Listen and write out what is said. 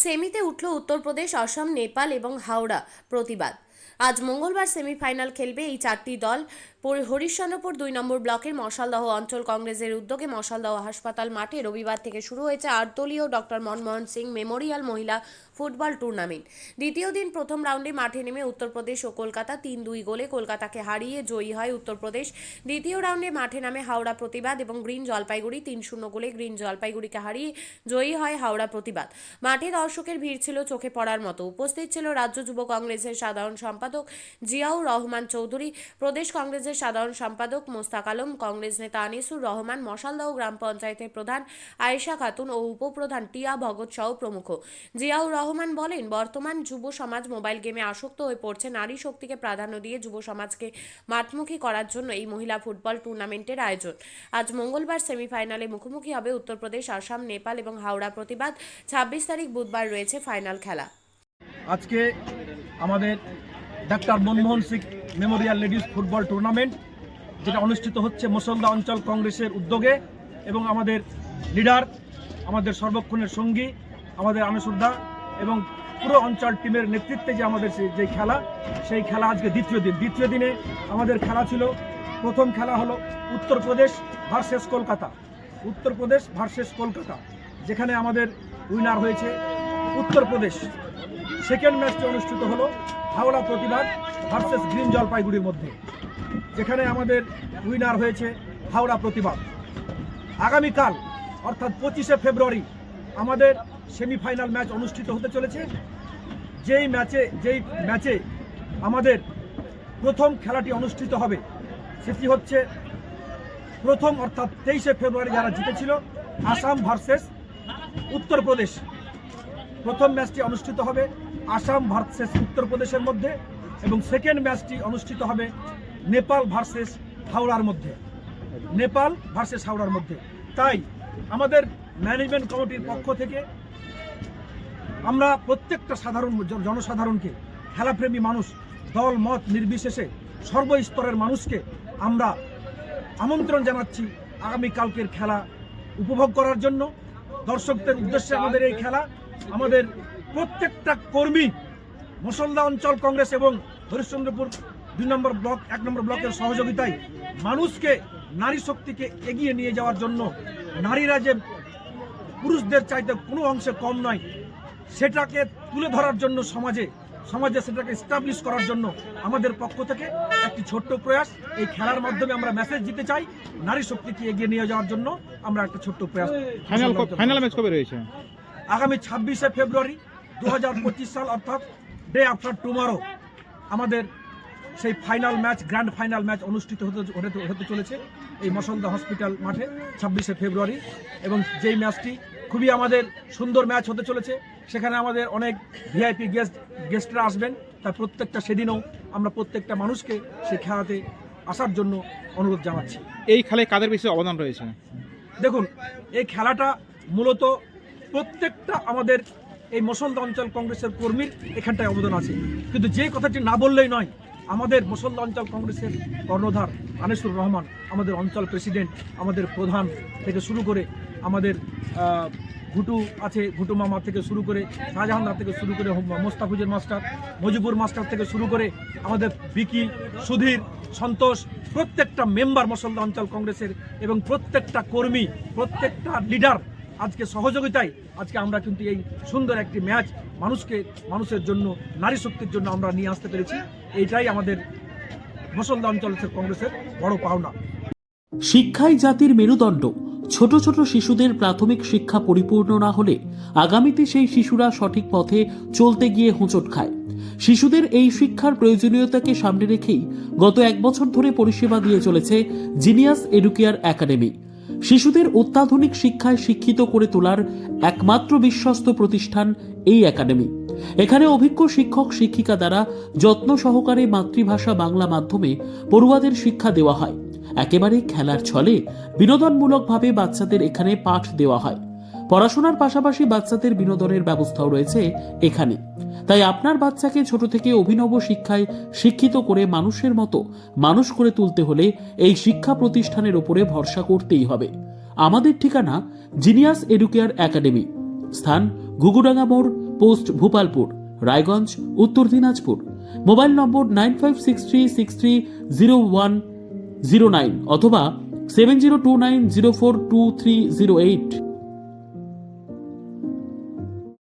সেমিতে উঠল উত্তরপ্রদেশ, অসম, নেপাল এবং হাওড়া প্রতিবাদ। আজ মঙ্গলবার সেমিফাইনাল খেলবে এই চারটি দল। হরিশ্চন্দ্রপুর ২ নম্বর ব্লকের মশালদহ অঞ্চল কংগ্রেসের উদ্যোগে মশালদহ হাসপাতাল মাঠে রবিবার থেকে শুরু হয়েছে ৮ দলীয় ডক্টর মনমোহন সিং মেমোরিয়াল মহিলা ফুটবল টুর্নামেন্ট। দ্বিতীয় দিন প্রথম রাউন্ডে মাঠে নেমে উত্তরপ্রদেশ ও কলকাতা ৩-২ গোলে কলকাতাকে হারিয়ে জয়ী হয় উত্তরপ্রদেশ। দ্বিতীয় রাউন্ডে মাঠে নামে হাওড়া প্রতিবাদ এবং গ্রিন জলপাইগুড়ি ৩-০ গোলে গ্রিন জলপাইগুড়িকে হারিয়ে জয়ী হয় হাওড়া প্রতিবাদ। মাঠে দর্শকের ভিড় ছিল চোখে পড়ার মতো। উপস্থিত ছিল রাজ্য যুব কংগ্রেসের সাধারণ সম্পাদক জিয়াউর রহমান চৌধুরী, প্রদেশ কংগ্রেসের সাধারণ সম্পাদক মোস্তাক আলম, কংগ্রেস নেতা আনিসুর রহমান, মশালদহ গ্রাম পঞ্চায়েতের প্রধান আয়েশা খাতুন ও উপপ্রধান টিয়া ভগত সহ প্রমুখ। জিয়াউর রহমান বলেন, বর্তমান যুব সমাজ মোবাইল গেমে আসক্ত হয়ে পড়ছে। নারী শক্তিকে প্রাধান্য দিয়ে যুব সমাজকে মাঠমুখী করার জন্য এই মহিলা ফুটবল টুর্নামেন্টের আয়োজন। আজ মঙ্গলবার সেমিফাইনালে মুখোমুখি হবে উত্তরপ্রদেশ, আসাম, নেপাল এবং হাওড়া প্রতিবাদ। ২৬ তারিখ বুধবার রয়েছে ফাইনাল খেলা। আজকে আমাদের doctor Manmohan Singh Memorial ladies football tournament যেটা অনুষ্ঠিত হচ্ছে মশালদহ অঞ্চল কংগ্রেসের উদ্যোগে এবং আমাদের লিডার, আমাদের সর্বক্ষণের সঙ্গী, আমাদের আনিসুরদা এবং পুরো অঞ্চল টিমের নেতৃত্বে যে আমাদের যে খেলা, সেই খেলা আজকে দ্বিতীয় দিনে আমাদের খেলা ছিল। প্রথম খেলা হলো উত্তরপ্রদেশ ভার্সেস কলকাতা, উত্তরপ্রদেশ ভার্সেস কলকাতা, যেখানে আমাদের উইনার হয়েছে উত্তরপ্রদেশ। সেকেন্ড ম্যাচটি অনুষ্ঠিত হলো হাওড়া প্রতিবাদ ভার্সেস গ্রিন জলপাইগুড়ির মধ্যে, যেখানে আমাদের উইনার হয়েছে হাওড়া প্রতিবাদ। আগামীকাল অর্থাৎ ২৫শে ফেব্রুয়ারি আমাদের সেমিফাইনাল ম্যাচ অনুষ্ঠিত হতে চলেছে। যেই ম্যাচে আমাদের প্রথম খেলাটি অনুষ্ঠিত হবে সেটি হচ্ছে প্রথম অর্থাৎ ২৩শে ফেব্রুয়ারি যারা জিতেছিল আসাম ভার্সেস উত্তরপ্রদেশ। প্রথম ম্যাচটি অনুষ্ঠিত হবে আসাম ভার্সেস উত্তরপ্রদেশের মধ্যে এবং সেকেন্ড ম্যাচটি অনুষ্ঠিত হবে নেপাল ভার্সেস হাওড়ার মধ্যে, নেপাল ভার্সেস হাওড়ার মধ্যে। তাই আমাদের ম্যানেজমেন্ট কমিটির পক্ষ থেকে আমরা প্রত্যেকটা জনসাধারণকে, খেলাপ্রেমী মানুষ, দল মত নির্বিশেষে সর্বস্তরের মানুষকে আমরা আমন্ত্রণ জানাচ্ছি আগামীকালকের খেলা উপভোগ করার জন্য। দর্শকদের উদ্দেশ্যে আমাদের এই খেলা, আমাদের প্রত্যেকটা কর্মী মশালদহ অঞ্চল কংগ্রেস এবং হরিশ্চন্দ্রপুর ২ নম্বর ব্লক ১ নম্বর ব্লকের সহযোগিতায় মানুষকে, নারী শক্তিকে এগিয়ে নিয়ে যাওয়ার জন্য, নারীরা যে পুরুষদের চাইতে কোনো অংশে কম নয় সেটাকে তুলে ধরার জন্য সমাজে সেটাকে এস্টাবলিশ করার জন্য আমাদের পক্ষ থেকে একটি ছোট্ট প্রয়াস। এই খেলার মাধ্যমে আমরা মেসেজ দিতে চাই, নারী শক্তিকে এগিয়ে নিয়ে যাওয়ার জন্য আমরা একটা ছোট্ট প্রয়াস। ফাইনাল ম্যাচ কবে রয়েছে? আগামী ২৬শে ফেব্রুয়ারি ২০২৫ সাল অর্থাৎ ডে আফটার টুমরো আমাদের সেই final match, grand final match অনুষ্ঠিত হতে চলেছে এই মশালদহ হসপিটাল মাঠে ২৬শে ফেব্রুয়ারি। এবং যেই ম্যাচটি খুবই আমাদের সুন্দর ম্যাচ হতে চলেছে, সেখানে আমাদের অনেক ভিআইপি গেস্টরা আসবেন। তার প্রত্যেকটা সেদিনও আমরা প্রত্যেকটা মানুষকে সেই খেলাতে আসার জন্য অনুরোধ জানাচ্ছি। এই খেলায় কাদের বেশি অবদান রয়েছে? দেখুন, এই খেলাটা মূলত প্রত্যেকটা আমাদের এই মশালদহ অঞ্চল কংগ্রেসের কর্মীর এখানটায় অবদান আছে, কিন্তু যে কথাটি না বললেই নয়, আমাদের মশালদহ অঞ্চল কংগ্রেসের কর্ণধার আনিসুর রহমান, আমাদের অঞ্চল প্রেসিডেন্ট, আমাদের প্রধান থেকে শুরু করে আমাদের ঘুটু আছে, ঘুটু মামা থেকে শুরু করে শাহজাহানদা থেকে শুরু করে মোস্তাফিজুর মাস্টার, মজিবুর মাস্টার থেকে শুরু করে আমাদের বিকি, সুধীর, সন্তোষ, প্রত্যেকটা মেম্বার মশালদহ অঞ্চল কংগ্রেসের এবং প্রত্যেকটা কর্মী, প্রত্যেকটা লিডার আজকে সহযোগিতায় আজকে আমরা কিন্তু এই সুন্দর একটি ম্যাচ মানুষের জন্য, নারী শক্তির জন্য আমরা নিয়ে আসতে পেরেছি। এইটাই আমাদের মশালদহ অঞ্চল কংগ্রেসের বড় পাওনা। শিক্ষাই জাতির মেরুদণ্ড। ছোট ছোট শিশুদের প্রাথমিক শিক্ষা পরিপূর্ণ না হলে আগামীতে সেই শিশুরা সঠিক পথে চলতে গিয়ে হোঁচট খায়। শিশুদের এই শিক্ষার প্রয়োজনীয়তাকে সামনে রেখেই গত ১ বছর ধরে পরিষেবা দিয়ে চলেছে জিনিয়াস এডুকেয়ার একাডেমি। শিশুদের অত্যাধুনিক শিক্ষায় শিক্ষিত করে তোলার একমাত্র বিশ্বস্ত প্রতিষ্ঠান এই একাডেমি। এখানে অভিজ্ঞ শিক্ষক শিক্ষিকা দ্বারা যত্ন সহকারে মাতৃভাষা বাংলা মাধ্যমে পড়ুয়াদের শিক্ষা দেওয়া হয়। একেবারে খেলার ছলে বিনোদনমূলকভাবে বাচ্চাদের এখানে পাঠ দেওয়া হয়। পড়াশোনার পাশাপাশি বাচ্চাদের বিনোদনের ব্যবস্থাও রয়েছে এখানে। তাই আপনার বাচ্চাকে ছোট থেকে অভিনব শিক্ষায় শিক্ষিত করে মানুষের মতো মানুষ করে তুলতে হলে এই শিক্ষা প্রতিষ্ঠানের উপরে ভরসা করতেই হবে। আমাদের ঠিকানা জিনিয়াস এডুকেয়ার একাডেমি, স্থান ঘুঘুডাঙ্গা মোড়, পোস্ট ভূপালপুর, রায়গঞ্জ, উত্তর দিনাজপুর। মোবাইল নম্বর 9563630109 অথবা 7029042308।